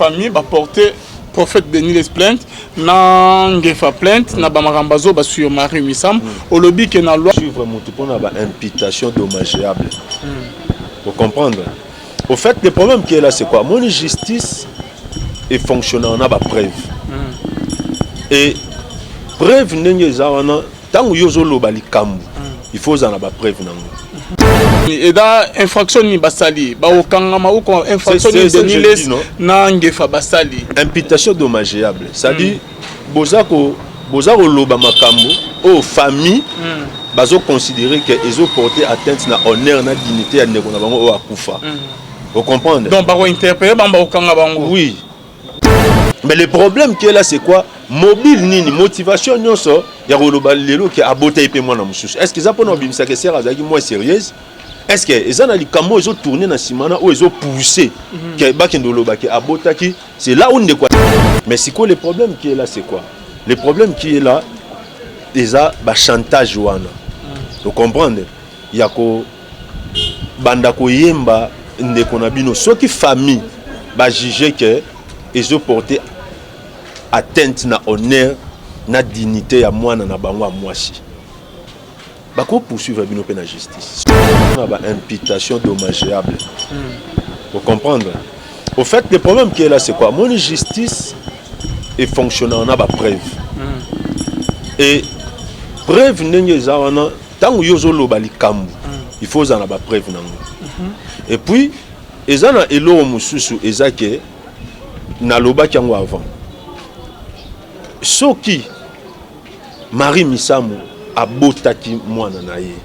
famille va porter prophète Denis les plaintes na ngefa plainte na bamarambazo ba sur Marie Misam au lobby que na loi suivre mon tout pour na imputation dommageable. Vous comprendre? Au fait le problème qui est là c'est quoi? Mon justice est fonctionnant, on a ba preuve. Et preuve n'enye zawana tant yozo lobali kambu. Il faut en avoir preuve nango. Et da infraction ni basali ba okangama ou infraction ni Denis na ngefa basali imputation dommageable. C'est-à-dire bozako loba makambo aux familles bazo considérer que ils ont porté atteinte na honneur na dignité ya ndeko na bango o akufa. Vous comprenez? Donc ba interpréter ba okanga bango. Oui. Mais le problème qui est là c'est quoi? Mobile nini motivation nyonso ya loba lelo ki abota ipe mwana mususu. Est-ce que ça peut nous bimisa que c'est azaki moins sérieuse? Est-ce que ils ont les camos ils ont tourné dans simana ou ils ont poussé que bakindolo baki abota ki c'est là où on est quoi? Mais c'est quoi le problème qui est là c'est quoi? Le problème qui est là déjà ba chantage wana. Vous comprenez? Il y a ko banda ko yemba ndeko na bino soki famille ba juger que ils ont porté atteinte na honneur na dignité ya mwana na bango mwasi. Bako poursuivre bino pe na justice. On a imputation dommageable. Vous comprendre? Au fait le problème qui est là c'est quoi? Mon justice est fonctionnant, on a ba preuve. Et preuve n'enye zawana tant yozo lobali kambu. Il faut en avoir preuve nango. Et puis ezana elo mususu ezake na loba kyango avant. Soki Marie Misamu abotaki mwana na ye.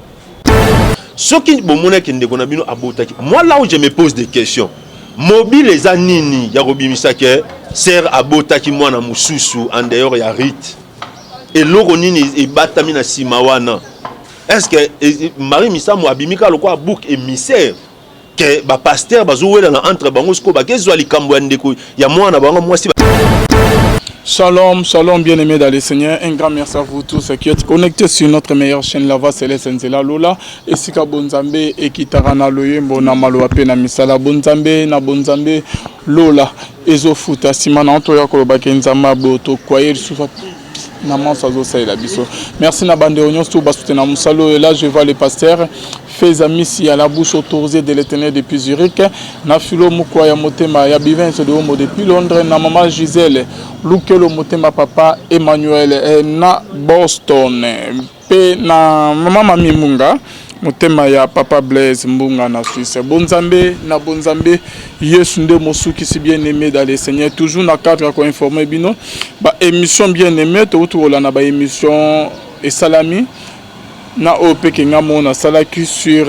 Soki bomona ki ndeko na bino abotaki. Moi là où je me pose des questions. Mobile eza nini ya kobimisa ke sœur abotaki mwana mususu en dehors ya rite. Et loko nini ebatami na sima wana. Est-ce que Marie Misamu abimika lokwa book émissaire que ba pasteur bazouela na entre bango sko ba kezo likambo ya ndeko ya mwana bango mwasi. Shalom, shalom bien-aimés dans le Seigneur. Un grand merci à vous tous qui êtes connectés sur notre meilleure chaîne La Voix Céleste Nzela Lola. Et si ka bonzambe et qui tarana loyembo na maloape na misala bonzambe na bonzambe Lola. Ezo futa simana antoya koloba kenzama boto kwaye sufa merci na bande oignon tout bas soutenir musalo et là je vois le pasteur fais amis si à la bouche autorisée de l'Éternel depuis Zurich na filo mukwa ya motema ya bivence de homo depuis Londres na maman Gisèle lukelo motema papa Emmanuel na Boston pe na maman Mami Munga motema ya papa Blaise Mbunga na Suisse. Bonzambe na bonzambe Yesu nde mosuki si bien aimé dans le Seigneur toujours na cadre ko informer bino ba émission bien aimée to la na ba émission et salami na opeke ngamo na salaki sur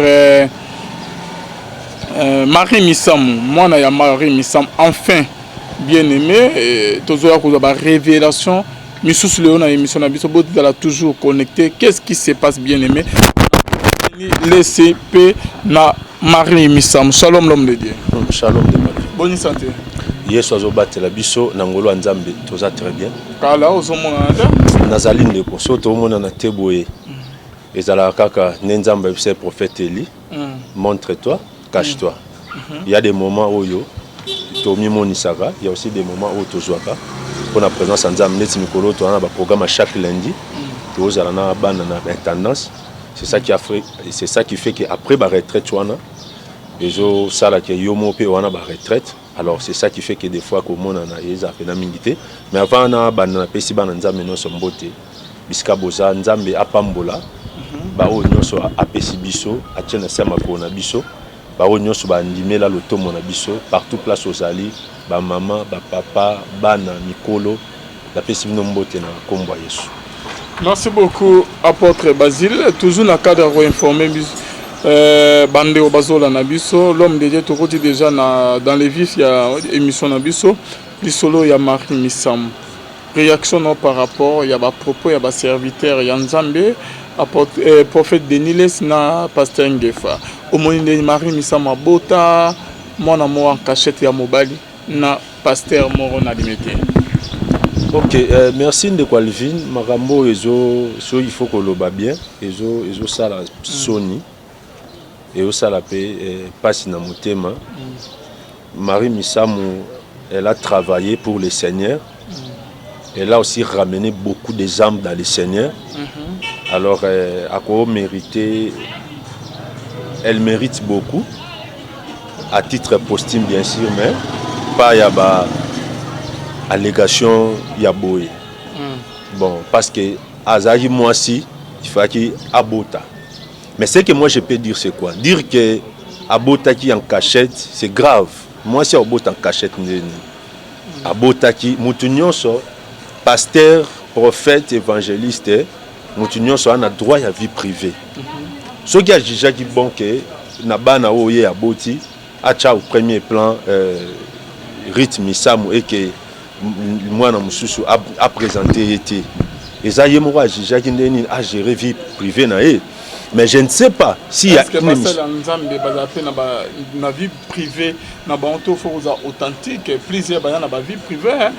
Marie Misam mwana ya Marie Misam enfin bien aimé toujours ko ba révélation misusu le na émission na biso bo toujours connecté. Qu'est-ce qui se passe bien aimé? Les CP na Marie Misam. Shalom l'homme de Dieu. Shalom de Marie. Bonne santé. Yesu azobate la biso na ngolo nzambe toza très bien. Kala ozomona nazali ndeko so to mona na teboye. Ezala kaka nzambe c'est prophète Eli. Montre-toi, cache-toi. Il y a des moments où yo tomi monisaka, il y a aussi des moments où tozwaka pour la présence nzambe neti mikolo to na ba programme chaque lundi. Tozala na bana na intendance. C'est ça qui fait qu'après ma retraite, retraite. Alors c'est ça qui fait que des fois, comme on a une mais avant, on a un petit peu de sombote. Biska boza, nzambe apambola. Ba o nyonso apesi biso, atiena sama ko na biso. Ba o nyonso ba ndimé la loto mona biso, partout place aux ali, ba maman, ba papa, bana mikolo, la pesi mbote na kombo Yesu. Merci beaucoup, apôtre Basile. Toujours dans le cadre de informer Bandeo Bazola Nabiso, l'homme de Dieu, tout déjà dans les vifs, il y a une émission Nabiso, l'isolo, il y a Marie Misam. Réaction par rapport, il y a des propos, il y a des serviteurs, il y a Nzambe, prophète Denis, na pasteur Ngefa. Au moment de Marie Misam, Bota, mon amour en cachette, il y a Mobali, na pasteur Moron Alimete. Ok, merci de Qualvin. Marambo so il faut que le bat bien. Ezo sala Sony. Et au sala pe passe na motema. Marie Misamu elle a travaillé pour le Seigneur. Elle a aussi ramené beaucoup des âmes dans le Seigneur. Alors, elle mérite beaucoup, à titre posthume bien sûr, mais pas y a ba allégation yaboé. Bon, parce que Azahi moi aussi, il faut qu'il abota. Mais ce que moi je peux dire c'est quoi? Dire que abota qui en cachette, c'est grave. Moi si abota en cachette, abota qui mutunyonso, pasteur, prophète, évangéliste, mutunyonso a droit à vie privée. Ce qui a déjà dit bon que Nabana Oye Aboti a au premier plan rythme Samu et que moi a présenté été. Et ça y est moi déjà a géré vie privée mais je ne sais pas si il y a une vie privée na banto faut authentique plusieurs na vie privée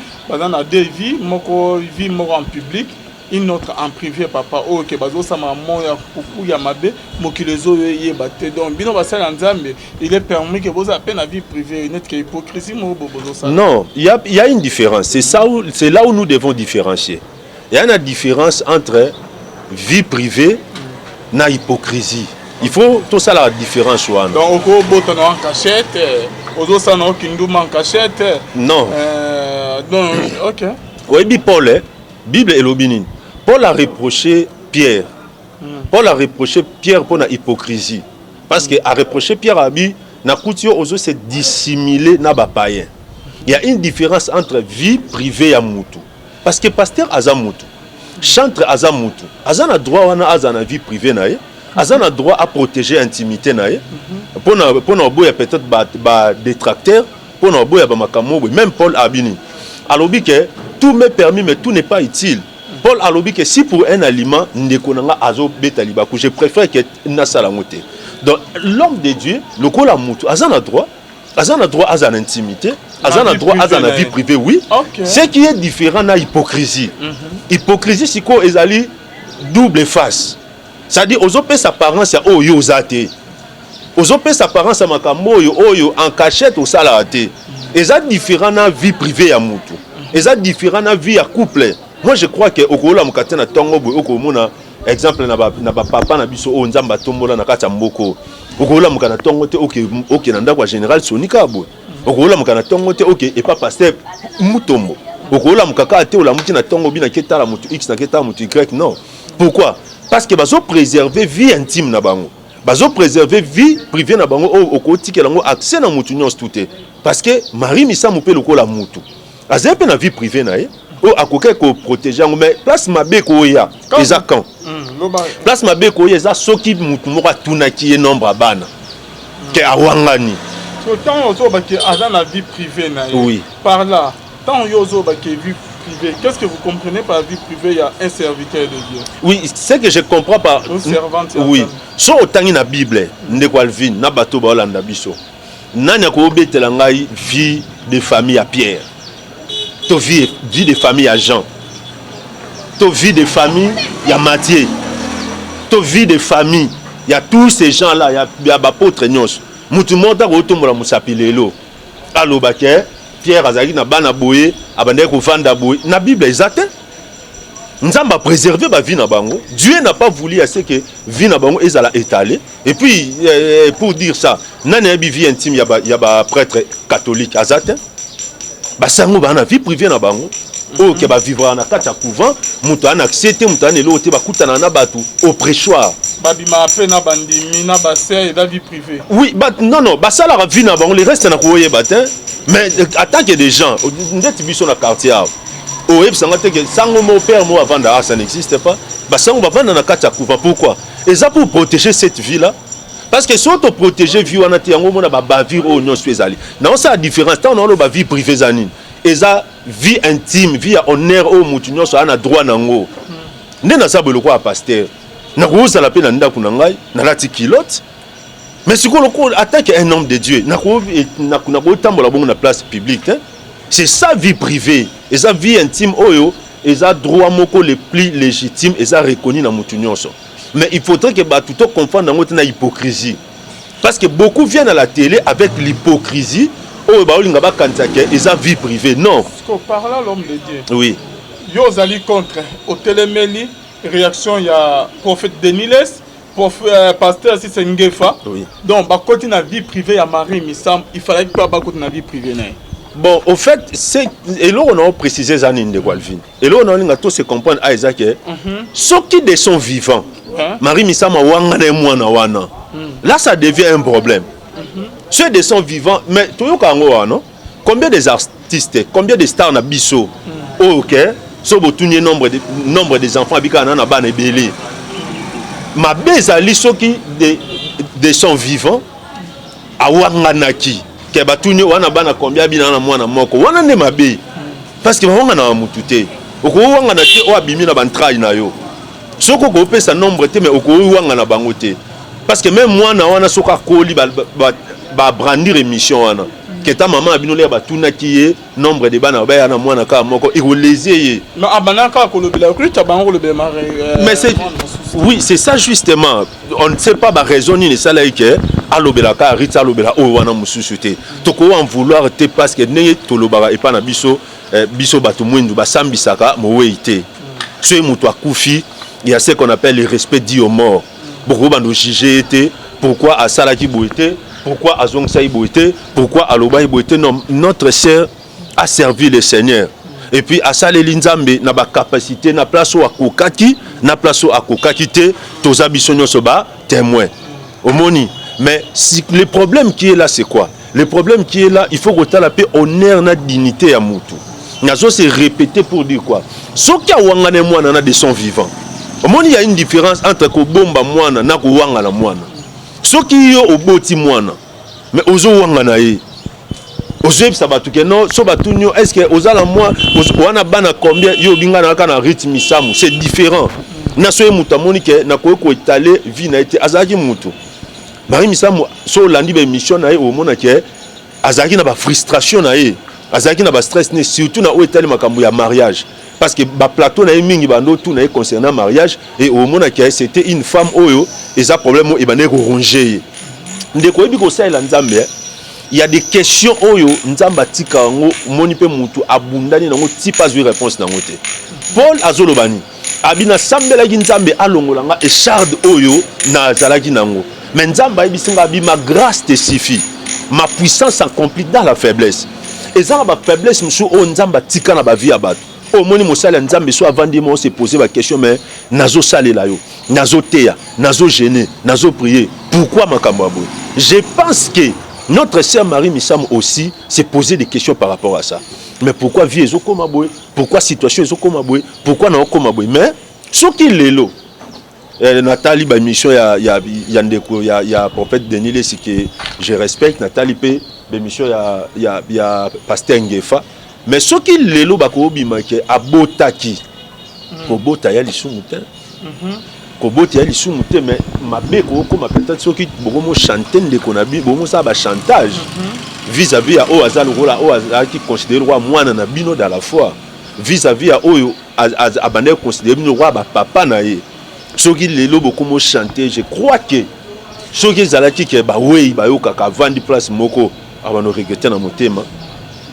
na deux vies moko vie moko en public une autre en privé papa oh que bazo sama moya kuku ya mabe mokilezo ye baté donc bino basala nzambe il est permis que vous appelez la vie privée net que hypocrisie mo bozo ça. Non, il y a une différence, c'est là où nous devons différencier. Il y a une différence entre vie privée na hypocrisie. Il faut tout ça la différence ou donc au boto en cachette ozo ça no kinduma en cachette non donc OK oui Paul Bible et l'obinin Paul a reproché Pierre. Paul a reproché Pierre pour la hypocrisie. Parce que a reproché Pierre à lui, na couture aux autres c'est dissimuler na ba païen. Il y a une différence entre vie privée et moutou. Parce que pasteur azamutu, chantre azamutu, azana droit wana azana vie privée nae, azana droit à protéger intimité nae. Pour na boya peut-être ba détracteur, pour na boya ba makamo, même Paul abini. Alors que tout m'est permis mais tout n'est pas utile. Paul a dit que si pour un aliment, je préfère que Nassalamote. Donc l'homme de Dieu, le col a moutou, a droit à son intimité, a droit à sa vie privée, oui. Okay. Ce qui est différent de l'hypocrisie. Hypocrisie, c'est quoi? Ils allaient double face. C'est-à-dire, aux autres, sa apparence, oh yo zate. Aux autres, sa apparence, en cachette, au salate. Ils sont différents de la vie privée à moutou. Ils sont différents de la vie à couple. Moi je crois que okola mukate na tongo boy okomona exemple na ba papa na biso o nzamba tombola na kata mboko okola mukana tongo te OK na ndako général sonika boy okola mukana tongo te OK et pas pasteur mutombo okola mukaka te ola muti na tongo bina ketala mutu x na ketala mutu y non. Pourquoi? Parce que bazo préserver vie intime na bango, bazo préserver vie privée na bango okoti kelango accès na mutu nyos touté parce que Marie misa mupé lokola mutu azepe na vie privée na ye. Oh, à côté qu'on protège, mais place ma bécoya, les accords. Place ma bécoya, les accords qui moutoumora tunaki et nombre à bana. Qui a wangani. Tant on qui a dans la vie privée, oui. Par là, tant on qui est vie privée, qu'est-ce que vous comprenez par vie privée? Il y a un serviteur de Dieu. Oui, c'est que je comprends par. Un servante. Oui. So autant dans la Bible, n'equalvin, n'a bateau baolanda biso. Nanya ko betelangai vie de famille à Pierre. Tu vie de famille à Jean. Tu vie de famille, il y a Matthieu. Tu vie de famille, il y a tous ces gens-là, il y a l'apôtre Nyos. Moutumonta rotombola musapilelo. Allo baké, Pierre Azali na bana boye, abande ko vanda boye. Na Bible exacte. Nzamba préserver ba vie na bango. Dieu n'a pas voulu à ce que vie na bango ezala étalée. Et puis pour dire ça, nana bi vie intime il y a ba prêtre catholique azate. Basango bana vie privée na bango o ke ba vivre na kata couvent mutu ana accepter mutu ana lote ba kutana na batu au prêchoir babima pe na bandimi na basser et la vie privée. Oui, non basala la vie na bango le reste na koye batin mais attaque des gens ndeti biso na quartier o ebsanga te que sango mon père moi avant da ça n'existe pas basango ba vanda na kata couvent. Pourquoi? Et ça pour protéger cette vie là. Parce que si on te protège vie on a été en mona ba vivre au non spécial. Non ça la différence tant on a ba vie privée zanine. Et ça vie intime, vie à honneur au mutunyo so ana droit nango. Nena ça belo quoi pasteur. Na ko ça la peine nda kunangai na lati kilote. Mais si on attaque un homme de Dieu, na ko tambola bongo na place publique hein. C'est sa vie privée, et sa vie intime oyo, et ça droit moko le plus légitime et ça reconnu dans mutunyo so. Mais il faudrait que tout le confondre dans l'hypocrisie. Parce que beaucoup viennent à la télé avec l'hypocrisie oh bah olinga ba kansake eza vie privée non par là l'homme de Dieu oui yo zali contre au télémeli réaction il y a prophète Deniles pasteur si c'est Ngefa oui donc ba côté na vie privée ya Marie Missam il fallait pas ba côté na vie privée né bon au fait c'est et là on a précisé ça de Walvin et là on a tout se comprendre à Isaac ceux qui de sont vivants Marie Missam wanga na mwana wana là ça devient un problème ceux de sont vivants mais tout kango non combien des artistes combien de stars na biso OK so botunye nombre des enfants abika na bana ebele ma bezali soki de sont vivants awanga naki ke batunye wana bana combien bina na mwana moko wana ne mabe parce que wanga na mutute oko wanga na te o abimi na bantraille na yo soko ko pesa nombre te mais oko wanga na bango te parce que même mwana wana soka koli ba brandir émission wana que ta maman abino le batuna ki nombre de bana ba na mwana ka moko e ko léser mais abanaka ko lobela ko ta bango le mari mais c'est oui c'est ça justement on ne sait pas ba raison ni ça là que alobela ka rita alobela o wana mususu te to ko en vouloir te parce que ne to lobaka e pa na biso biso batu mwindu ba sambisaka mo weite so e mutu akufi il y a ce qu'on appelle le respect dit aux morts beaucoup bando juger te pourquoi asala ki boité pourquoi Azong Saïboité, pourquoi Aloba Iboité, notre sœur a servi le Seigneur. Et puis à ça les Linzambe n'a pas capacité, n'a place au Akokaki, n'a place au Akokaki te, tous abissonnons soba témoin. Omoni. Mais si, le problème qui est là, c'est quoi? Le problème qui est là, il faut que tu aies la paix, honneur, na dignité à Moutou. Nazo c'est répété pour dire quoi? Ce qui a wangane moana de son vivant. Omoni, il y a une différence entre Kobomba moana na Kouangala moana. Ce qui est au boti moana, mais aux wanga na ye, aux eb sabatuke non, so batunyo, est-ce que aux ala moi, aux wana bana combien yo binga na kana rythme samu, c'est différent. Na so mutamoni ke na ko étaler vie na été azaki mutu. Marie Misamu so landi be mission na ye au mona ke azaki na ba frustration na ye, azaki na ba stress ne surtout na o étaler makambo ya mariage. Parce que ba plateau na mingi bando tout na concernant mariage et au monde qui c'était une femme oyo et ça problème et bané ronger ndeko ebi ko sala nzambe il y a des questions oyo nzamba tika ngo moni pe mutu abundani nango ti pas de réponse nango te Paul azolobani abina sambela ki nzambe alongolanga et charde oyo na zalaki nango mais nzamba ebisinga bi ma grâce te suffit ma puissance s'accomplit dans la faiblesse et ça ba faiblesse musu o nzamba tika na ba vie abatu au moni mosala nzambe so avant de se poser la question mais nazo salé la yo nazo teya nazo gêner nazo prier pourquoi makambo aboy je pense que notre sœur Marie Missam aussi s'est posé des questions par rapport à ça mais pourquoi vie ezo koma boy pourquoi situation ezo koma boy pourquoi na koma boy mais ce qui lelo Nathalie ba mission ya ndeko ya prophète Denis c'est que je respecte Nathalie pe mission ya pasteur Ngefa. Mais ce qui est là, c'est abotaki. Kobota ya lisumuté. Kobota ya lisumuté, mais ma beko comme peut-être ce qui beaucoup chanter de konabi, beaucoup ça ba chantage. Vis-à-vis à Oazal rola Oazal qui considère roi moine na bino dans la foi. Vis-à-vis à Oyo abandé considère bino roi ba papa na ye. Ce qui est là beaucoup chanter, je crois que ce qui zalaki que ba oui ba yo kaka vandi place moko abano regretter na motema.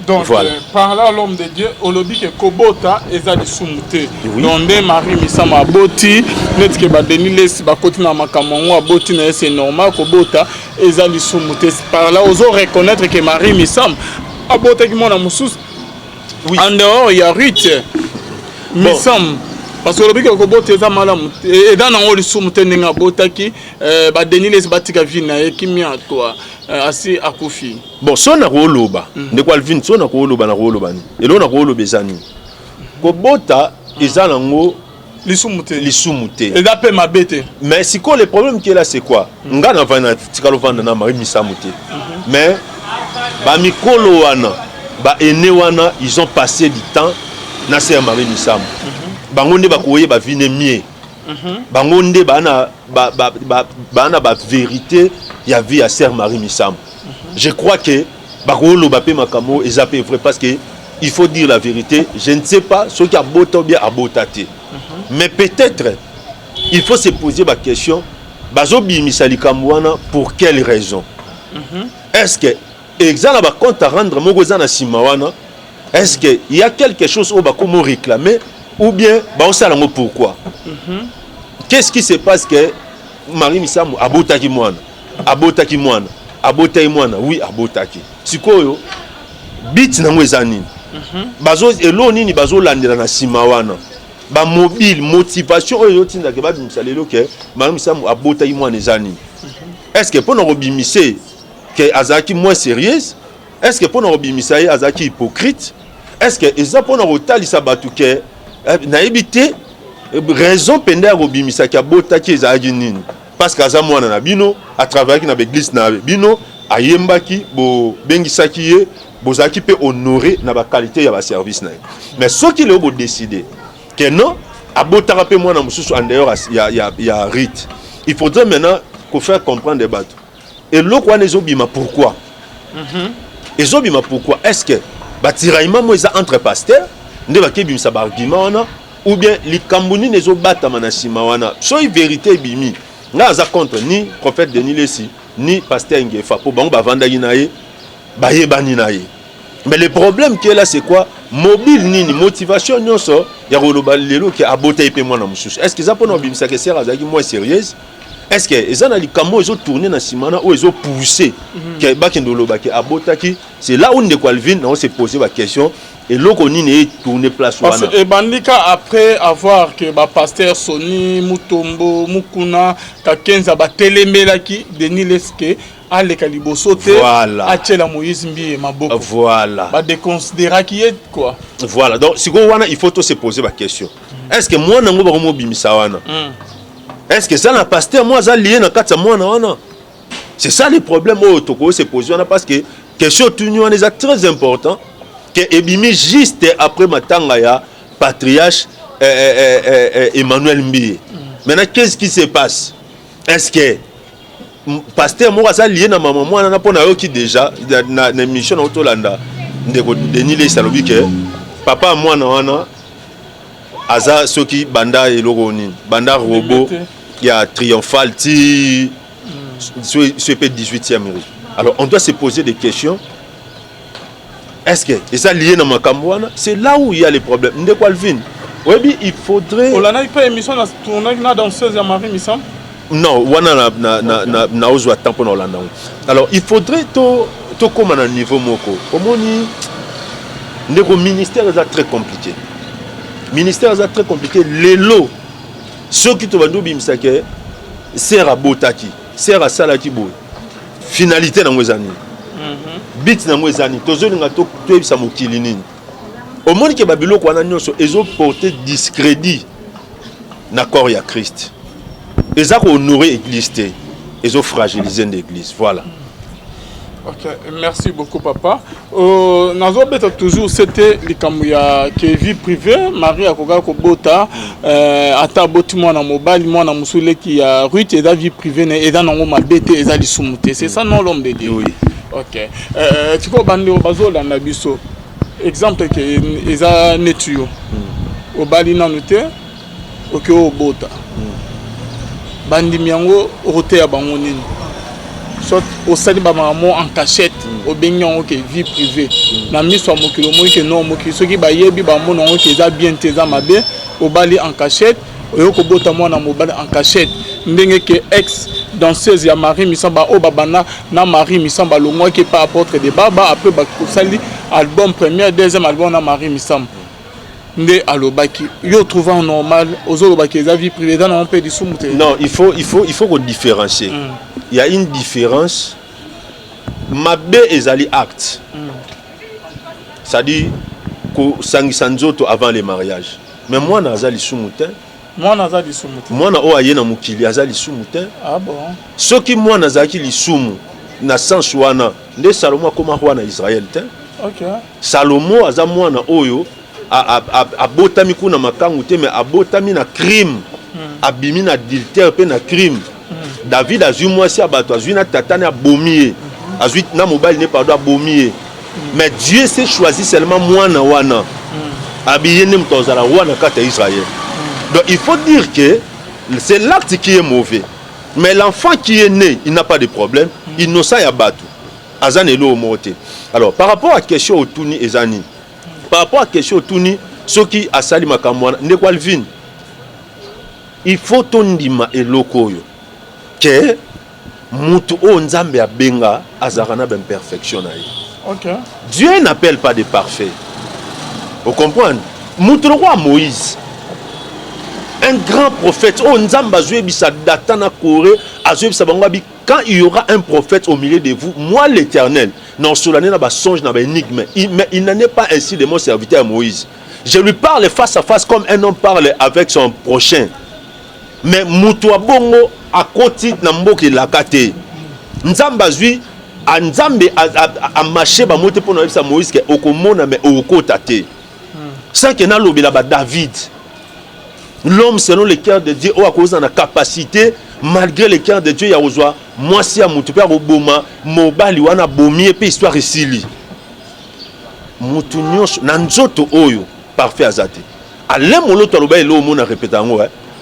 Donc, voilà. Par là, l'homme de Dieu, on le dit que Kobota est à l'issumute. Donc, Marie Missam a boti, net que Badeni laisse Bakoti na Makamongo a boti, c'est normal, Kobota est à l'issumute. Par là, on doit reconnaître que Marie Missam a boti qui mon amoussous. En dehors, il y a Ruth Missam. Parce que le Kobota est à Malam. Et dans l'issumute, il y a Botaki, Badeni laisse Batika Vina, qui m'y a toi. Asi akufi bon so na ko loba ndeko alvin so na ko loba na ko loba ni elo na ko loba ezani Kobota ezana ngo lisumuté et d'après ma bête mais si quoi le problème qui est là c'est quoi nga na vana tikalo vanda na Marie Missam te mais ba mikolo wana ba ene wana ils ont passé du temps na sœur Marie Missam bango nde ba koye ba vine mieux bango nde bana ba vérité il y a vie à sœur Marie Missam. Je crois que Bakolo Bapé Makamo est zappé vrai parce que il faut dire la vérité. Je ne sais pas ce qui a boto bien à botaté. Mais peut-être il faut se poser la question. Bazobi Misali Kamwana pour quelle raison? Est-ce que exemple ba compte à rendre moko za na simawana. Est-ce que il y a quelque chose au bakomo réclamer ou bien ba osala ngo pourquoi? Qu'est-ce qui se passe que Marie Misamu abotaki mwana? Abotaki mwana. Abotaki mwana. Oui, abotaki. Sikoyo bit na mweza nini? Bazo elo nini bazo landela na simawana. Ba mobile motivation oyo tinda ke ba bimisalelo ke Marie Misamu abotaki mwana ezani. Est-ce que pour nous rebimisser que azaki moins sérieuse? Est-ce que pour nous rebimisser azaki hypocrite? Est-ce que eza pour nous retalisa batu ke na ebité raison penda robimisa ki abotaki ezaki nini? Parce que aza mwana na bino a travaillé na l'église na bino ayembaki bo bengisaki ye bozaki pe honorer na ba qualité ya ba service na. Mais ce qui le bo décider que non abotaka pe mwana mususu en dehors ya rite. Il faudrait maintenant qu'on faire comprendre des bateaux. Et l'autre one ezobima pourquoi? Ezobima pourquoi? Est-ce que batiraima mo eza entre pasteurs nde bakebimisa ba argument wana ou bien likambuni nezobata manasima wana? Soy vérité bimi. Nga za contre ni prophète Denis Lesi ni pasteur Ngefa pour bango bavandaki na ye bayebani na ye. Mais le problème qui est là c'est quoi? Mobile nini motivation nyonso ya koloba lelo ki abota ipe mwana mususu. Est-ce que ça pona bimisa que c'est azaki moins sérieuse? Est-ce que les gens ont tourné dans Simana ou ils ont poussé c'est là où on s'est posé la question et là on est tourné place. Parce que Bandika après avoir que le pasteur Soni Mutombo Mukuna Kakenza Batelemela-ki Denis Leske a les calibosoté a Tchela Moïse Mbi et Maboko. Voilà. Bah déconsidérer qui est quoi. Voilà. Donc si il faut se poser la question. Est-ce que moi nango ba mo bimisa wana? Est-ce que ça n'a pasteur moi ça lié dans quatre mois non? C'est ça le problème au Toko se pose parce que question tunion est très important que ebimi juste après matanga ya patriarche Emmanuel Mbiye. Maintenant qu'est-ce qui se passe? Est-ce que pasteur moi ça lié dans maman moi na pona yo qui déjà na mission na Otolanda ndeko Denis le salobi que papa moi na wana aza soki banda elogoni banda robot il y a triomphal ti sur 18e rue. Alors on doit se poser des questions. Est-ce que et ça lié dans ma camouana? C'est là où il y a les problèmes. Ndeko Alvin. Oui, il faudrait. On a pas émission na tourner na danseuse ya Marie Misam. Non, wana na ozo temps pour Hollande. Alors il faudrait to comme à niveau moko. Omoni ndeko ministère est très compliqué. Ministère est très compliqué. Les lots ceux qui te vendent bimsake sert à botaki, sert à salaki boy. Finalité dans mwezani. Bit na mwezani. Tozo nga to sa mokili nini. Au monde que babilo ko na nyonso ezo porter discrédit na corps ya Christ. Eza ko honorer église té, ezo fragiliser l'église. Voilà. Ok, merci beaucoup papa. Nazo beta toujours c'était likambo ya ke vie privée, Marie akoka ko bota ata boti mwana mobali mwana musule ki ya rute eza vie privée na eza nango mabete eza lisumuté. C'est ça non l'homme de Dieu. Oui. Ok. Tu ko bande bazo la biso. Exemple que eza netuyo. Obali nanu te oke obota. Bandi miango rote ya bango nini. Soit au sali ba maman en cachette au benyon que vie privée na miso mokilo mo que non mokilo soki ba yebi ba mono que za bien teza mabe au bali en cachette oyoko bota mwana mobali en cachette ndenge que ex danseuse ya Marie Misamba o babana na Marie Misamba longwa que pas apôtre de baba après ba sali album premier deuxième album na Marie Misamba nde alobaki yo trouvant normal ozolobaki za vie privée dans on peut di sumute. Non, il faut qu'on différencie. Il y a une différence. Mabe ezali acte. C'est-à-dire que sangisanzoto avant le mariage. Mais moi nazali sumutin. Moi nazali sumutin. Moi na o ayena mukili azali sumutin. Ah bon. Soki moi nazaki lisumu na sens wana nde Salomo koma wana Israël te. OK. Salomo aza mwana oyo abotami kuna makangu te mais abotami na crime. Abimi na adultère pe na crime. David a vu moi si abato azui na tatane abomié. Azui na mobile ne pardon abomié. Mais Dieu s'est choisi seulement moi na wana. Habillé nem tozala wana kata Israël. Donc il faut dire que c'est l'acte qui est mauvais. Mais l'enfant qui est né, il n'a pas de problème. Innocent ya bato. azan elo moté. Alors par rapport à question otuni ezani, par rapport à question otuni ce qui a sali makamwana ndeko Alvin, il faut tondima eloko yo que mutu o nzambe abenga azarana ben perfection na ye. OK. Dieu n'appelle pas des parfaits. Vous comprenez? Mutu le roi Moïse, un grand prophète, oh nzambe azwe bisa data na Corée, azwe bisa bangabi, quand il y aura un prophète au milieu de vous, moi l'Éternel, non solennel na ba songe na ba énigme, mais il n'en est pas ainsi de mon serviteur Moïse. Je lui parle face à face comme un homme parle avec son prochain. Mais mutu abongo a koti na mboki lakate. Nzambe azwi a nzambe a marché ba moté pour na bisa Moïse ke okomona mais okota te. Sans que na lobela ba David. L'homme selon le cœur de Dieu a cause la capacité malgré le cœur de Dieu ya ozwa mwasi ya mutu pe oboma mobali wana bomi pe histoire isili. Mutu nyonso na nzoto oyo parfait azate. Allez mon l'autre loba elo mona répétango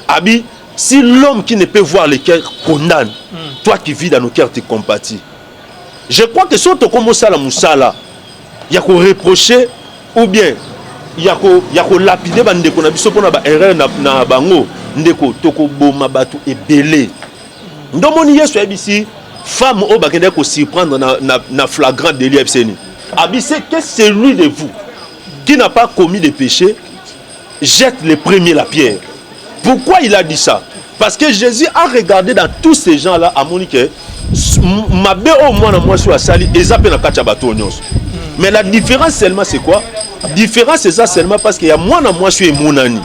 abi si l'homme qui ne peut voir le cœur condamne, toi qui vis dans nos cœurs te compatis. Je crois que si on te commence à la moussala, il y a qu'on reprocher ou bien il y a qu'on lapider bandeko na biso pona ba erreur na bango ndeko toko boma batu ebele. Ndomoni yesu ebisi femme o bakende ko surprendre na flagrant délit ebseni. Abise que celui de vous qui n'a pas commis de péché jette le premier la pierre. Pourquoi il a dit ça? Parce que Jésus a regardé dans tous ces gens-là à Monique mabe au moins moi sur sali ezape na kacha bato nyonso. Mais la différence seulement c'est quoi? La différence c'est ça seulement parce qu'il y a moi sur monani.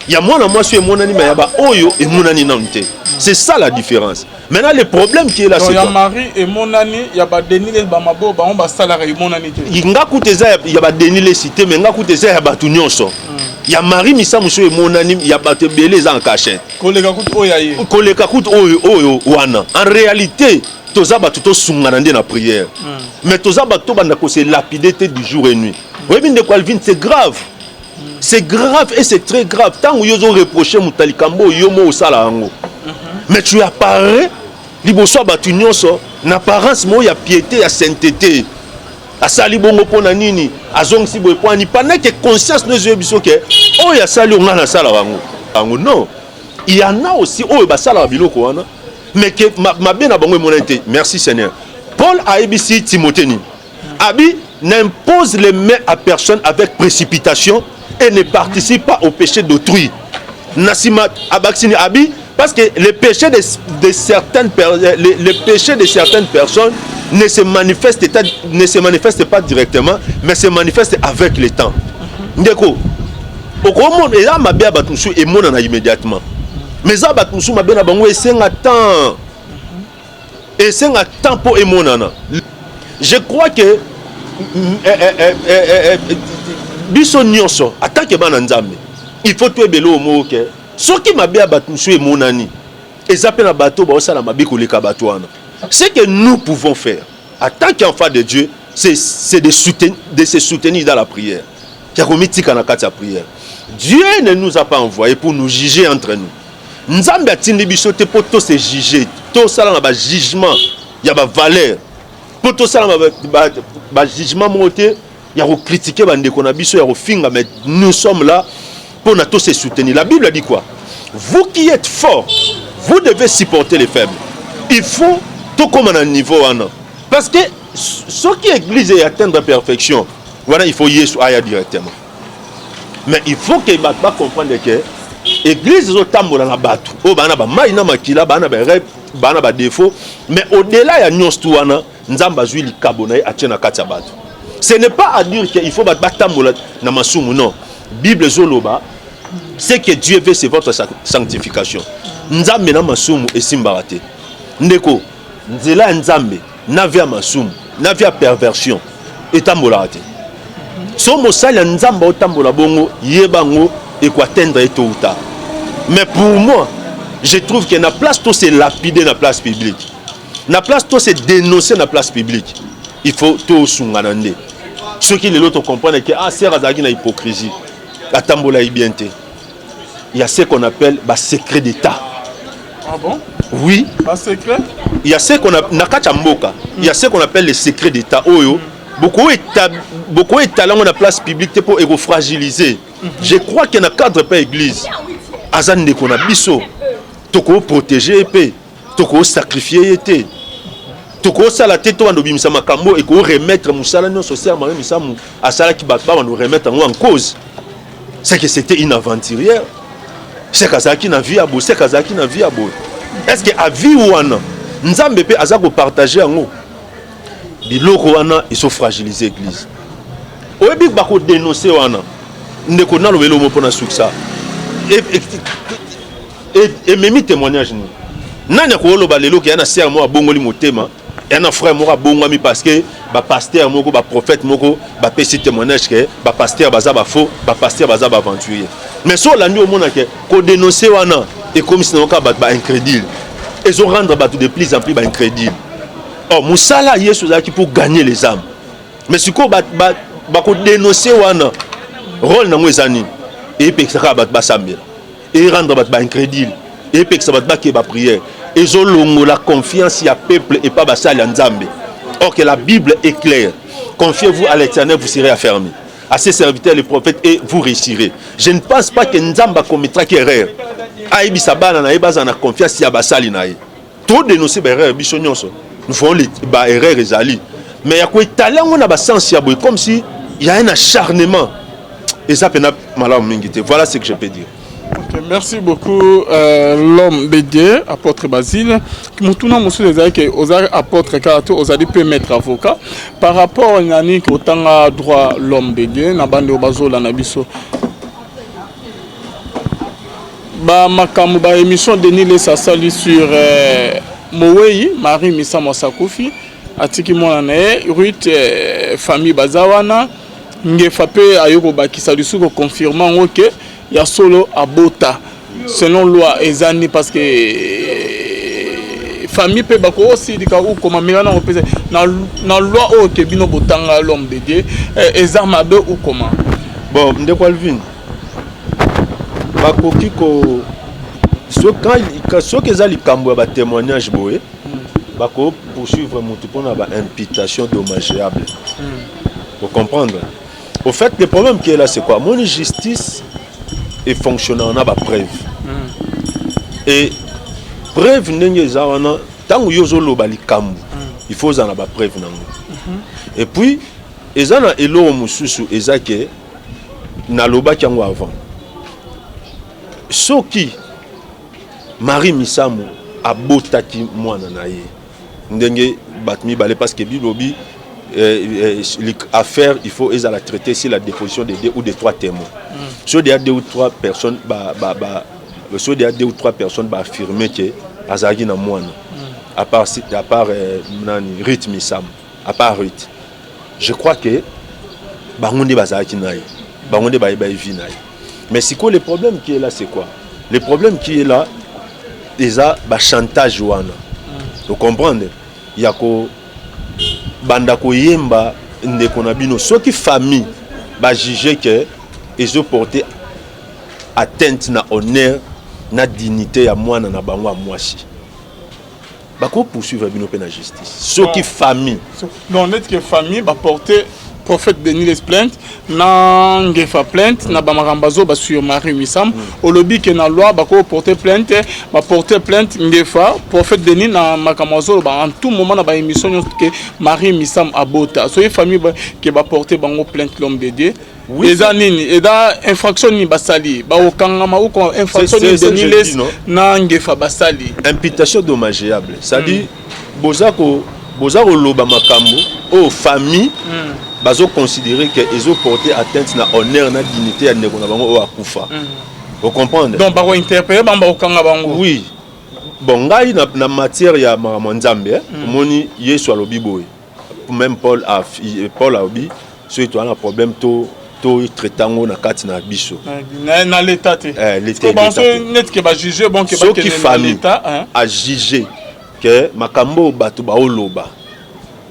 Il y a moi sur monani mais il y a ba oyo et monani nante. C'est ça la différence. Maintenant le problème qui est là c'est quoi? Il y a Marie et monani, il y a ba denile ba mabo ba on ba salarié et monani te. Nga kuteza il y a ba denile cité mais nga kuteza ya ba tunyonso. Il y a Marie misa muso et monani il y a ba te belé en cachet. Koleka kut oyaye. Koleka kut oyo wana. En réalité toza ba tuto sungana ndé na prière. Mais toza ba to banda ko se lapider du jour et nuit. Oui bien de quoi Alvin c'est grave. C'est grave et c'est très grave. Tant où ils ont reproché Moutalikambo, yomo au salarango. Mais tu apparais, liboso batu nyonso, n'apparence mo ya piété, ya sainteté. A sali bongo pona nini, a zong si boy poni, pendant que conscience ne je biso que, oh ya sali on na salarango. Ango non. Il y en a aussi, oh ba sala biloko wana. Mais que ma bien abongo monente. Merci Seigneur. Paul a ABC Timothée ni. Abi n'impose les mains à personne avec précipitation et ne participe pas au péché d'autrui. Nasima Abaksini Abi, parce que le péché de certaines personnes ne se manifeste pas directement, mais se manifeste avec le temps. Ndeko, au monde et là ma bien batunsu et mon immédiatement. Mais ça batunsu ma bien abango et c'est un temps. Et c'est un temps pour et mon nana. Je crois que biso nyonso attaque bana nzambe il faut tout ebelo mo ke soki mabe abatunsu e monani ezape na bato ba osala mabe koleka bato wana. Ce que nous pouvons faire en tant qu'enfants de Dieu c'est de se soutenir dans la prière. Kiakomitika na kati ya prière. Dieu ne nous a pas envoyé pour nous juger entre nous. Nzambe atindi biso te pour tous se juger, to sala na ba jugement ya ba valeur. Pour tout ça, le jugement monté, il y a critiqué bandeko na biso, il y a finga, mais nous sommes là pour nous tous se soutenir. La Bible dit quoi? Vous qui êtes forts, vous devez supporter les faibles. Il faut tout comme à un niveau. Parce que ce qui est l'église est atteindre la perfection, voilà, il faut y aller directement. Mais il faut que les gens comprennent que l'église est autant dans la bateau. Oh, bah, bah, maïna makila, bah, bah, bah, défaut. Mais au-delà, il y a une histoire. Ce n'est pas à dire qu'il faut battre na masumu, non. Bible zoloba, c'est que Dieu veut c'est votre sanctification. Nzambe na masumu et simbarate. Ndeko, nzela nzambe na via masumu, na via perversion et tambolate. So mosala nzamba otambola bongo yebango et quoi atteindre et tôt ou tard. Mais pour moi, je trouve qu'il y a une place tout c'est lapider la place publique. La place tout c'est dénoncer la place publique. Il faut tout sunganande. Ceux qui l'autre comprennent que c'est razagi na hypocrisie. La tambola est bien. Il y a ce qu'on appelle secret d'état. Ah bon? Oui. Pas secret. Il y a ce qu'on a Nakachamboka. Il y a ce qu'on appelle les secrets d'État. Beaucoup de talents dans la place publique pour fragiliser. Je crois qu'il y a un cadre pas église. Azan de qu'on a biso. Toko protéger épée. Toko sacrifier été. Toko sala teto ando bimisa makambo et ko remettre musala non social mari misamu asala ki batba ando remettre en cause. C'est que c'était une aventurière. C'est kazaki na vie abo, c'est kazaki na vie abo. Est-ce que a vie wana nzambe pe azako partager ngo biloko wana ils sont fragilisés l'église. Oyebi bako dénoncer wana ndeko na lobelo mo pona succès. Et même témoignage ni. Nanya ko loba lelo ki yana sœur mo abongoli motema, yana frère mo abongami parce que ba pasteur moko ba prophète moko ba pesi témoignage que ba pasteur baza ba faux, ba pasteur baza ba aventurier. Mais so la nuit au monde que ko dénoncer wana et comme si non ka ba incrédule. Ils ont rendre ba de plus en plus ba incrédule. Oh musala yesu zaki pour gagner les âmes. Mais si ko ba ko dénoncer wana rôle na ngwezani et pe ka ba sambela. Et rendre ba incrédule. Et puis que ça va être ma prière. Ils ont la confiance, il y a peuple et pas basal en Nzambe. Or que la Bible est claire. Confiez-vous à l'Éternel, vous serez affermis. À ses serviteurs, les prophètes, et vous réussirez. Je ne pense pas que Nzamba commettra qu'erreur. Aïbi Sabana na ebasa na confiance il y a basali na. Trop dénoncer erreur bichonyoso. Nous faisons les erreurs ezali. Mais il y a quoi talent on a bas sens comme si il y a un acharnement. Et ça pena malam mingité. Voilà ce que je peux dire. Okay, merci beaucoup l'homme de Dieu, apôtre Basile. Moutuna monsieur les aïe aux apôtres Karato aux allez peut mettre avocat par rapport à nani autant à droit l'homme de Dieu na bande obazo la nabiso. Ba makamu ba émission de Nile ça sali sur Mowei Marie Missa Mosakofi atiki mwana Ruth famille Bazawana ngefa pe ayoko bakisa lisuko confirmant OK il y a solo à Bota selon loi ezani parce que famille peut bako aussi dika ou comme milana on peut na loi o ke bino botanga l'homme de Dieu ezama be ou comment bon ndeko Alvin bako kiko so que ezali kambo ba témoignage boé bako poursuivre mon pour na ba imputation dommageable vous comprendre au fait le problème qui est là c'est quoi mon justice et fonctionnant on a ba preuve et preuve ndenge zawana tango yozo loba likambu il faut en ba preuve nango et puis ezana elo mususu ezake na loba kyango avant soki Marie Misamu abotaki mwana na ye ndenge batmi balé parce que bilobi affaire il faut la traiter si la déposition de 2 ou de 3 témoins. Soit il y a 2 ou 3 personnes soit il y a 2 ou 3 personnes affirmer que azagi na mwana à part nani Ruth Misam à part Ruth. Je crois que bangonde bazaki naï bangonde ba vie naï. Mais c'est quoi le problème qui est là c'est quoi? Le problème qui est là déjà ba chantage wana. Vous comprenez? Il y a ko banda koyemba ndeko na bino soki famille ba juger que ils ont porté atteinte na honneur na dignité ya mwana na bango a mwasi bako poursuivre bino pe na justice soki famille non net que famille ba porter prophète Denis plainte na ngefa plainte na ba marambazo ba sur Marie Misam au lobby que na loi ba ko porter plainte ngefa prophète Denis na makamazo ba en tout moment na ba émission que Marie Misam abota so famille que ba porter bango plainte l'homme de Dieu oui eza nini eda infraction ni basali ba okangama ou ko infraction ni Denis na ngefa basali imputation dommageable ça dit bozako loba makambo aux familles bazo considérer que ils ont porté atteinte na honneur na dignité ya ndeko na bango o akufa. Vous comprenez? Donc ba ko interpréter ba okanga bango. Oui. Bon ngai na matière ya Nzambe moni Yesu alobi boy. Même Paul a obi so to un problème to traitango na kati na biso. Na l'état te. L'état. Bon so net que ba juger bon que ba que l'état a jugé que makambo bato ba oloba.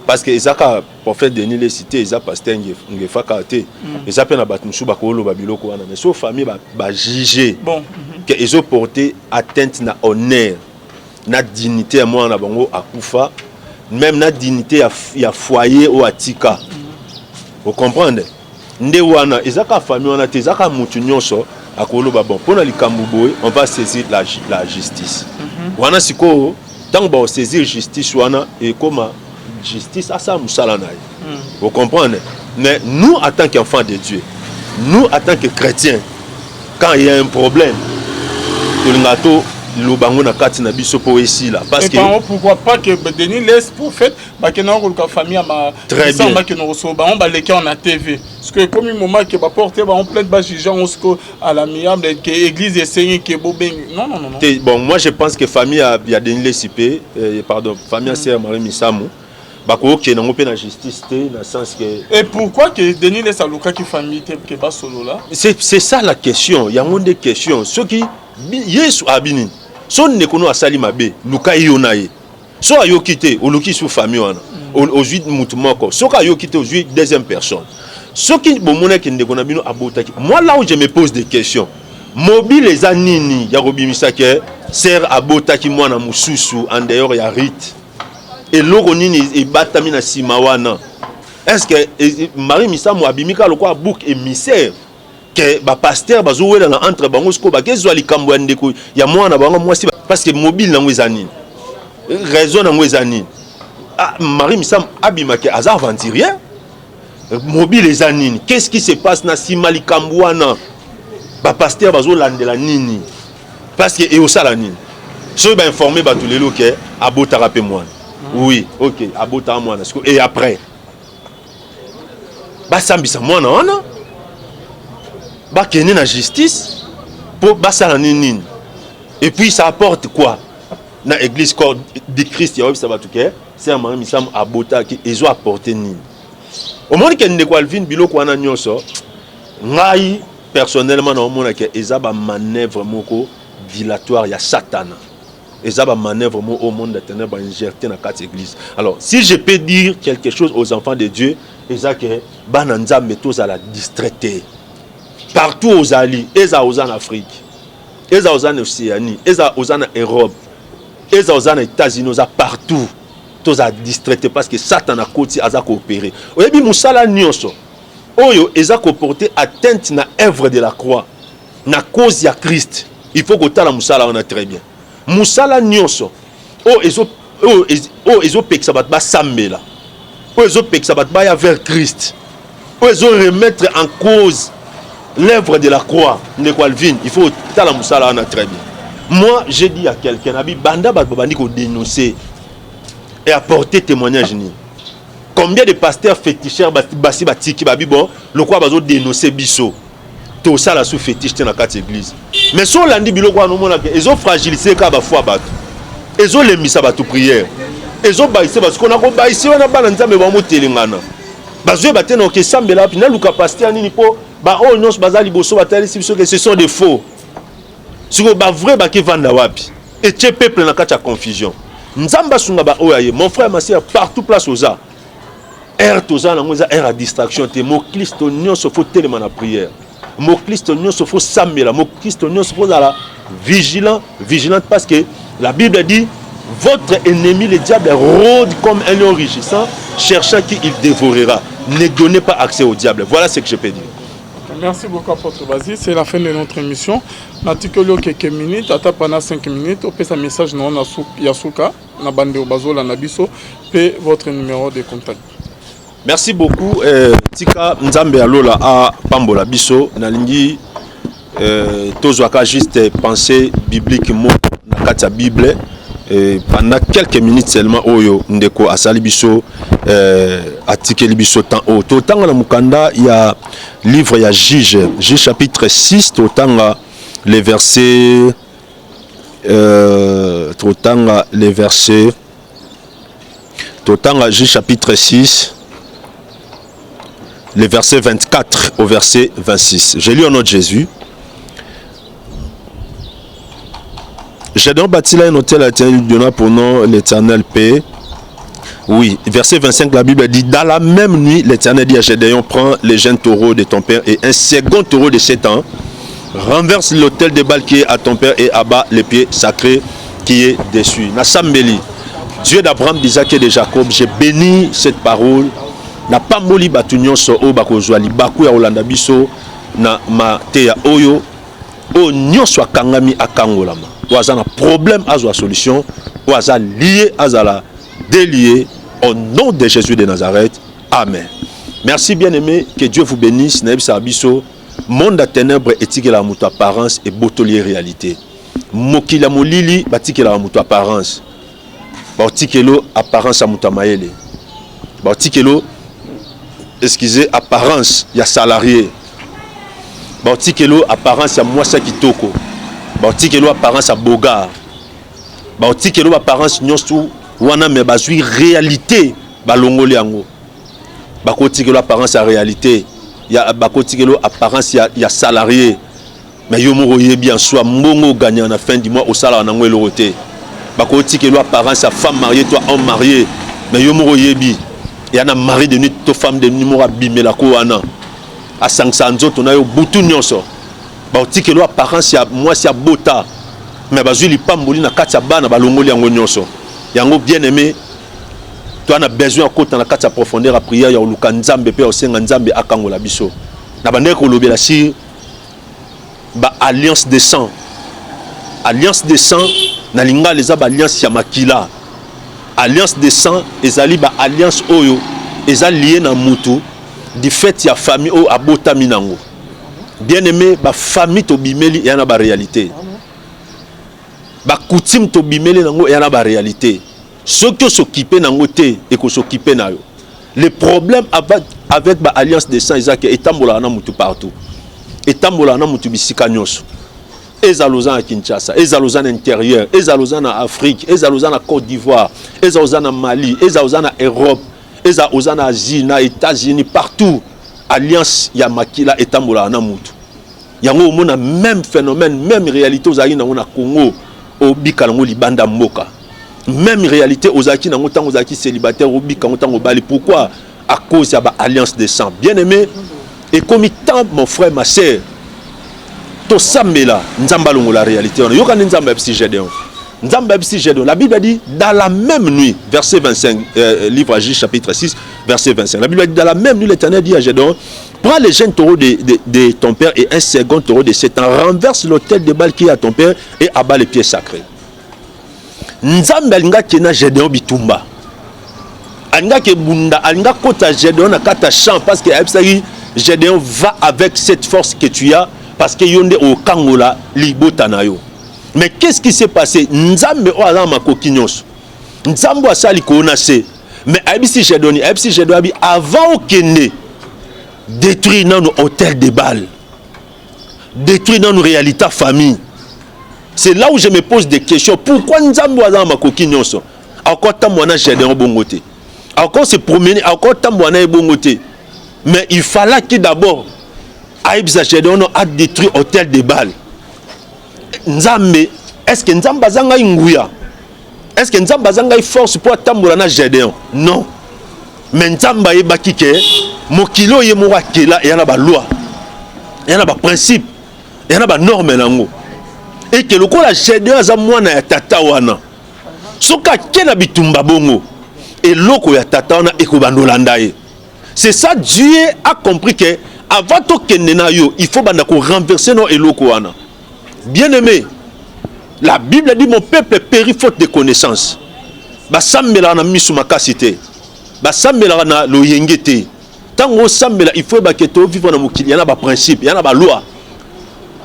Parce que ezaka prophète Denis les cité eza pasteur ngefa kate eza pe na bat musu bakolo ba biloko wana mais so famille ba juger que ils ont porté atteinte na honneur na dignité à moi na bango akufa même na dignité ya foyer au atika. Vous comprenez? Nde wana ezaka famille wana te ezaka mutu nyonso akoloba bon pona likambo boy on va saisir la justice. Wana siko tant ba saisir justice wana et comme justice asa musala na. Vous comprenez? Mais nous en tant qu'enfants de Dieu, nous en tant que chrétiens, quand il y a un problème, le bango na kati na biso po ici là parce que pourquoi pas que Denis laisse prophète ba que non ko famille ma très bien ba que non so ba on ba leke on a TV parce que comme un moment que ba porter ba on plainte ba jugeant on sko à l'amiable que église essayer que bobeng non. Bon moi je pense que famille a Denis Lessipé pardon famille sœur Marie Misamu ba ko ke na ngope na justice te na sens que et pourquoi que Denis laisse aluka ki famille te que ba solo là c'est ça la question il y a une des questions ceux qui Yesu abini son ne kono asali mabe luka yonaye so ayo kité oluki sous famille wana aujourd'hui mutumoko so ka yo kité aujourd'hui deuxième personne ce qui bomona ki ndekona bino abotaki moi là où je me pose des questions mobile les anini ya robimisa ke sert abotaki mwana mususu en dehors ya rite et loko nini e batami na simawana est-ce que Marie Misamu abimika lokwa book émissaire que ba pasteur bazouela na entre bango sko ba kezo likambo ndeko ya mwana bango mwasi parce que mobile na ngwezani raison na ngwezani Marie Misamu abimake azar aventurier mobile ezanini qu'est-ce qui se passe na sima likambo wana ba pasteur bazolandela nini parce que e osala nini so ba informer ba tulelo ke abotara pe mwana oui OK abotara mwana et après ba sambisa mwana wana ba kene na justice pour basala nini et puis ça apporte quoi na église corps de Christ ya ça va tout que c'est Marie Misamu abota qui ezo apporter nini au monde que ndeko Alvin biloko wana nyonso ngai personnellement na omona que ezaba manœuvre moko dilatoire ya satana ezaba manœuvre mo au monde de ténèbres injecté na quatre églises. Alors si je peux dire quelque chose aux enfants de Dieu ezake bana nzambe tous à la distraité partout aux alliés, aux en Afrique, aux en Océanie, aux en Europe, aux en États-Unis, partout, tous à distraiter parce que Satan a côté à coopérer. Et puis Moussala Nyonso, Oyo, ils ont comporté atteinte na œuvre de la croix, na cause de Christ. Il faut que tu la Moussala on a très bien. Moussala Nyonso, ils ont payé ça bat Sambela, ils ont payé ça bat vers Christ, ils ont remettre en cause l'œuvre de la croix, il faut la moussala très bien. Moi, j'ai dit à quelqu'un, banda babandi ko dénoncer et apporter témoignage ni. Combien de pasteurs féticheurs basi batiki babi bon, le quoi bazo dénoncer biso. To ça la sous fétiche dans quatre églises. Mais so landi biloko no mona que ils ont fragilisé ka ba foi bato. Ils ont les misa bato prière. Ils ont baissé parce qu'on a ko baissé on a bana nzambe ba mo telengana. Bazo batena ke sambela puis na luka pasteur nini po ba oh non bazali boso batali si que ce sont des faux. Si ko ba vrai ba ke vanda wapi. Et tu peuple na kati ya confusion. Nzamba sunga ba oyaye mon frère ma sœur partout place aux arts. Air toza na ngoza air à distraction te mo Christ union se faut tellement na prière. Mo Christ union se faut samela, mo Christ union se faut la vigilant parce que la Bible dit votre ennemi le diable rôde comme un lion rugissant cherchant qui il dévorera. Ne donnez pas accès au diable. Voilà ce que je peux dire. Merci beaucoup, Apôtre Basil. C'est la fin de notre émission. Natikolo quelques minutes, ata pendant 5 minutes. On peut un message non Yasuka, na bande Bazola Nabiso, et votre numéro de contact. Merci beaucoup. Tika Nzambe Alola a Pambola Biso, Nalingi, Tozwaka juste pensée biblique mot na katia Bible. Pendant quelques minutes seulement oyo ndeko asali biso atikeli biso temps o totanga na mukanda il y a livre ya Juge chapitre 6 totanga les versets totanga Juge chapitre 6 les versets 24 au verset 26. Je lis au nom de Jésus. J'ai donc bâti là un hôtel à l'Éternel, donnant pour nom l'Éternel paix. Oui, verset 25, la Bible dit, dans la même nuit, l'Éternel dit à Gédéon, prends les jeunes taureaux de ton père et un second taureau de 7 ans, renverse l'autel de Baal qui est à ton père et abat les pieds sacrés qui est déçu. Nasambeli, Dieu d'Abraham, d'Isaac et de Jacob, j'ai béni cette parole. Na pamboli batunyon so o bakozwa libaku ya Olanda biso na mateya oyo o nyonso akangami akangolama. Oaza na problème azwa solution, oaza lié azala délié au nom de Jésus de Nazareth. Amen. Merci bien-aimé, que Dieu vous bénisse. Nebisa biso monde à ténèbres éthique la mutu apparence et botolier réalité. Mokila molili batike la mutu apparence. Batikelo apparence à mutu maele. Batikelo excusez apparence ya salarié. Batikelo apparence ya mwasa kitoko. Batikelo apparence à bogar. Batikelo apparence nyonso wana me bazui réalité balongoli yango. Bakotikelo apparence à réalité. Ya bakotikelo apparence ya salarié. Mais yo moko yebi en soi mbongo gagnant à la fin du mois au salaire nango eloroté. Bakotikelo apparence à femme mariée toi homme marié. Mais yo moko yebi il y a un mari de nuit to femme de nuit moko bimela ko wana. A 500 nzoto na yo butu nyonso. Bakotikelo apparence ya mwasi ya bota. Mais bazui li pamboli na kati ya bana balongoli yango nyonso. Yango bien aimé. Tu as besoin de la carte profondeur à prière, il y a le Nzambe pe osenga Nzambe akangola biso. Na bande ko lobela si ba alliance de sang. Alliance de sang na linga les ba alliance ya makila. Alliance de sang ezali ba alliance oyo ezali lié na mutu du fait ya famille o abota minango. Bien aimé ba famille to bimeli yana ba réalité. Ba coutume to bimeli nango yana ba réalité. Ceux qui s'occupent n'angoté et qui s'occupent na yo. Le problème avec l'alliance de sang Isaac est tambola na mutu partout. Et tambola na mutu bisika nyonso. Ezaloza na Kinshasa, ezaloza na intérieur, ezaloza na Afrique, ezaloza na Côte d'Ivoire, ezaloza na Mali, ezaloza na Europe, ezaloza na Asie, na États-Unis, partout. Alliance ya makila et tambola na mutu. Yango mona même phénomène, même réalité aux aïna na Congo, au bikalango libanda mboka. Même réalité aux acquis dans autant aux acquis célibataires au bic en autant au bali. Pourquoi? À cause de l'alliance des sangs. Bien aimé, et comme il tente mon frère, ma soeur, tout ça mais là, nous la réalité. On a Nzamba Epsi Gédéon. Nzamba Epsi Gédéon. La Bible dit dans la même nuit, verset 25, livre Agis chapitre 6, verset 25. La Bible dit dans la même nuit, l'Éternel dit à Gédéon, prends les jeunes taureaux de ton père et un second taureau de 7 ans, renverse l'autel de Baal qui est à ton père et abat les pieds sacrés. Nzambe alinga kena Gédéon bitumba. Alinga ke bunda, alinga kota Gédéon na kata champ parce que Gédéon va avec cette force que tu as parce que yonde au kangola libota na yo. Mais qu'est-ce qui s'est passé? Nzambe o ala makoki nyonso. Nzambe asali ko na se. Mais abisi Gédéon abi avant okende détruire nos hôtels de Baal. Détruire nos réalités famille. C'est là où je me pose des questions. Pourquoi Nzambo a ma coquille nyonso? Encore tant moi na Gédéon bongoté. Encore se promener, encore tant moi na bongoté. Mais il fallait que d'abord Aïbza Gédéon a détruit l'hôtel de Baal. Nzambe, est-ce que Nzamba zanga nguya? Est-ce que Nzamba zanga force pour tambola na Gédéon? Non. Mais Nzamba e bakike, mokilo ye mowa kela, y en a ba loi. Y en a ba principe. Y en a ba norme nango. Et que le coup la Gédéon a mwana ya tata wana. Soka kena bitumba bongo. Et loko ya tata wana ekobanolanda ye. C'est ça Dieu a compris que avant to kenena yo, il faut banda ko renverser no eloko wana. Bien aimé, la Bible dit mon peuple périt faute de connaissance. Ba sambela na misu makasité. Ba sambela na loyengete. Tango sambela il faut ba keto vivre na mokili, yana ba principe, yana ba loi.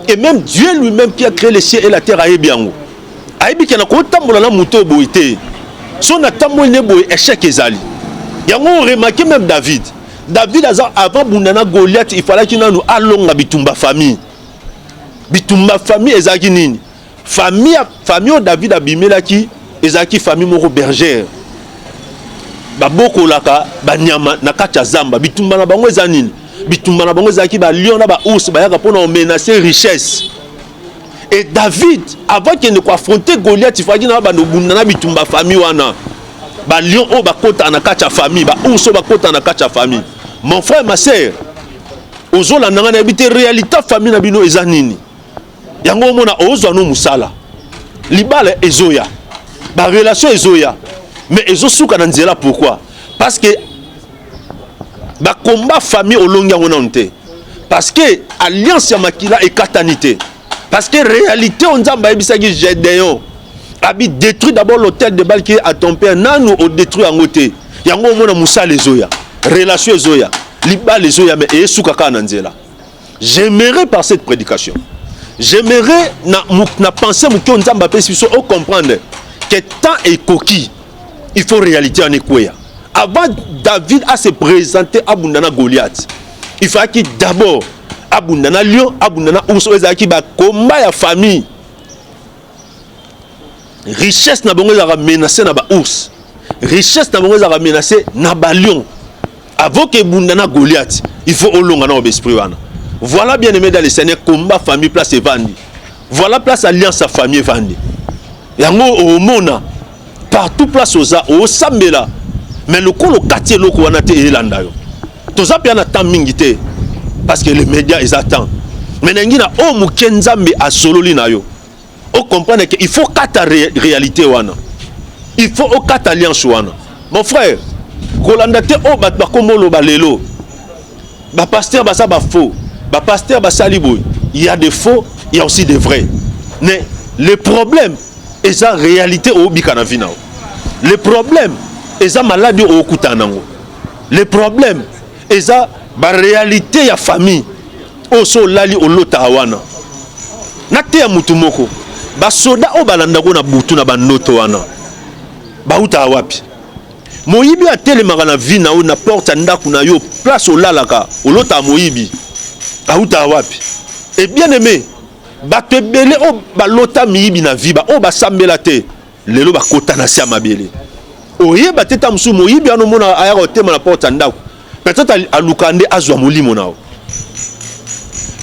Et même Dieu lui-même qui a créé les cieux et la terre a bien. Aïbi qui n'a pas tambola na muto boité. Son atambo ne boy échec ezali. Yango remarqué même David. David avant Bundana Goliath, il fallait qu'il nous allons à bitumba famille. Bitumba famille ezaki nini? Famille David abimela ki ezaki famille moko bergère. Ba boko laka ba nyama na kati zamba bitumba na bango ezanini? Bitumba na bango ezaki ba lion na ba ours ba yaka pona menacer richesse. Et David avant qu'il ne soit affronter Goliath, il fallait na ba no bundana bitumba famille wana. Ba lion o ba kota na kati famille, ba ours o ba kota na kati famille. Mon frère, ma sœur, ozola nanga na habité réalité famille na bino ezanini. Yango mona ozo no musala. libala ezoya ba relation ezoya mais ezosuka na nzela. Pourquoi? Parce que ba combat famille olongia ngona onte, parce que alliance ya makila et katanité, parce que réalité on nzamba ebisaki Gédéon abi détruit d'abord l'hôtel de Baal qui est à ton père, nanu o détruit en côté yango mona musa lezoya relation ezoya libala ezoya mais esuka ka na nzela. J'aimerais par cette prédication, j'aimerais na penser muki on nzamba pe biso o comprendre que temps est coquille, il faut réalité en équoya. Avant David à se présenter à Bundana Goliath, il fallait qu'il d'abord à Bundana lion, à Bundana ours, qui va combat la famille. Richesse n'a pas menacé na ba ours, richesse n'a pas menacé na ba lion. Avant que Bundana Goliath, il faut au long en esprit. Voilà bien aimé dans les Seigneurs, combat famille place et vandi. Voilà place alliance à famille vandi. Yango au mona partout place au sambela. Mais le colo quartier loko wana te elanda yo. Toza pia na temps mingi te parce que les médias ils attendent. Mais ngina o mukenzambe a sololi na yo. O comprendre que il faut kata réalité wana. Il faut o kata alliance wana. Mon frère, kolanda te o bat ba komolo ba lelo. Ba pasteur ba sa ba faux. Ba pasteur ba saliboy. Il y a des faux, il y a aussi des vrais. Mais le problème est ça réalité au bikana vinao. Le problème et ça maladie au kutanango. Le problème et ça la réalité ya famille au so lali au lotawana. Na te ya mutumoko. Ba soda o balanda ko na butu na banoto wana. Ba uta wapi. Moyibi a telemaka na vie na o na porte ndaku na yo place au lalaka au lota moyibi. Ba uta wapi. Et bien aimé, ba te belé o balota miyibi na vie ba o ba sambela te. Lelo ba kota na sia mabele. Oye bateta musu moyibi ano mona aya otema na porte ndako. Peut-être à lukande azwa molimo nao.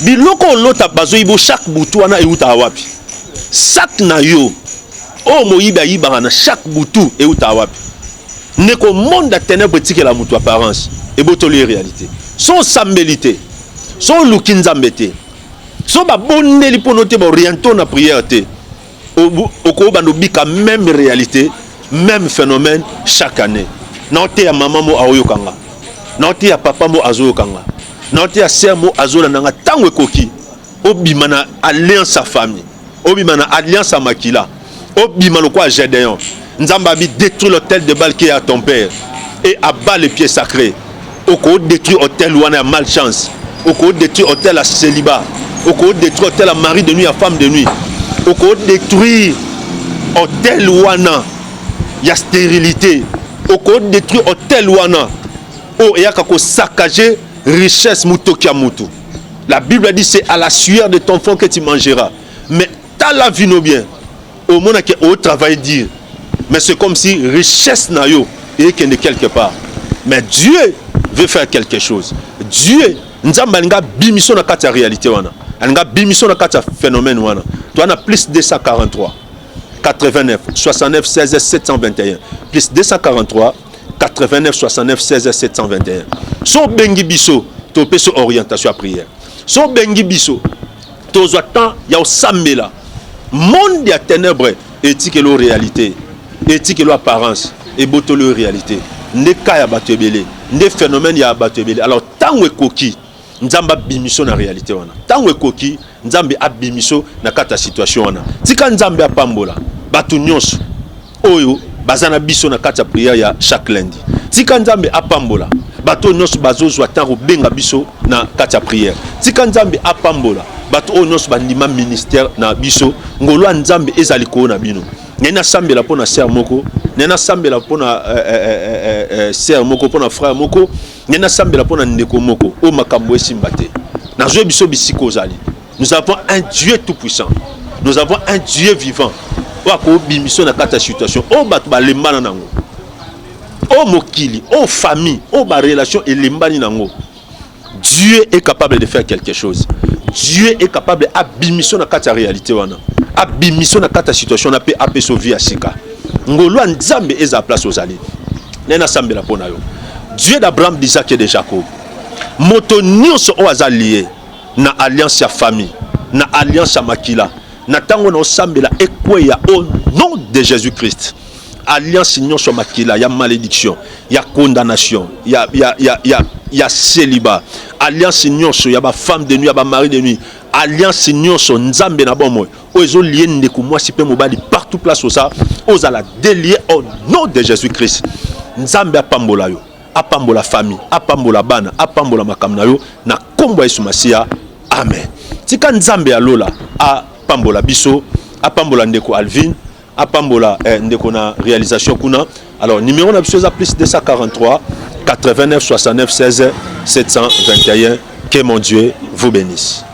Biloko lota bazoyibo chaque butu wana euta wapi. Sak na yo. O moyibi ayiba na chaque butu euta wapi. Neko monde ténèbres tike la mutu apparence et botoli réalité. Son sambelité. Son lukinzambete. Son ba bonneli ponote ba oriento na prière te. Oko bando bika même réalité. Même phénomène chaque année. Note ya maman mo aoyokanga. Note ya papa mo azoyokanga. Note ya sœur mo azolandanga tango ekoki. Obima na alliance à famille. Obima na alliance à makila. Obima lo kwa Gédéon. Nzamba bi détruit l'hôtel de Baal qui est à ton père et abat les pieds sacrés. Oko détruit hôtel wana ya malchance. Oko détruit hôtel à célibat. Oko détruit hôtel à mari de nuit à femme de nuit. Oko détruit hôtel wana il y a stérilité. Au code détruit hôtel wana. Oh, et y a kako saccager richesse mutokia mutu. La Bible dit c'est à la sueur de ton front que tu mangeras. Mais t'as la vie no bien. Au monde qui au travail dire. Mais c'est comme si richesse na yo et qu'il est quelque part. Mais Dieu veut faire quelque chose. Dieu nzamba linga bimiso na kata réalité wana. Linga bimiso na kata phénomène wana. Toi na plus 243. 89 69 16 721 plus 243 89 69 16 721. So bengi biso to peso orientation à prière. So bengi biso to zoatan ya osambela monde ya ténèbres éthique et réalité, éthique et apparence et botolo réalité. Ne ka ya batebele, ne phénomène ya batebele. Alors tango ekoki nzamba bimiso na réalité wana. Tango ekoki nzambe abimiso na kata situation wana. Tika nzambe apambola batu nyonso oyo bazana biso na kata prière ya chaque lundi. Tika nzambe apambola batu nyonso bazozwa tango benga biso na kata prière. Tika nzambe apambola batu oyo nyonso bandima ministère na biso ngolo nzambe ezali ko na bino. Nena sambela pona sœur moko, nena sambela pona sœur moko pona frère moko, nena sambela pona ndeko moko o makambo esimbate. Na zo biso bisiko zali. Nous avons un Dieu tout puissant. Nous avons un Dieu vivant. Wako bimiso na kata situation. O bat ba lembana nango. O mokili, o famille, o ba relation et lembani nango. Dieu est capable de faire quelque chose. Dieu est capable abimiso na kata réalité wana. Abimiso na kata situation na pe apeso via sika. Ngolo nzambe eza place aux alliés. Nena sambela pona yo. Dieu d'Abraham, d'Isaac et de Jacob. Moto nyonso o azalié na alliance ya famille, na alliance ya makila, natango na osambela ekweya au nom de Jésus-Christ. Alliance union sur makila, il y a malédiction, il y a condamnation, il y a célibat. Alliance union sur, il y a femme de nuit, il y a mari de nuit. Alliance union sur nzambe na bon moi. Ozo lié ndeko moi si pe mobali partout place ça, oza la délier au nom de Jésus-Christ. Nzambe apambola yo, apambola famille, apambola bana, apambola makamna yo na kombo Yesu Masia. Amen. Tika nzambe alola apambola biso, apambola ndeko Alvin, apambola ndeko na réalisation kuna. Alors numéro na biso za plus 243 89 69 16 721. Que mon Dieu vous bénisse.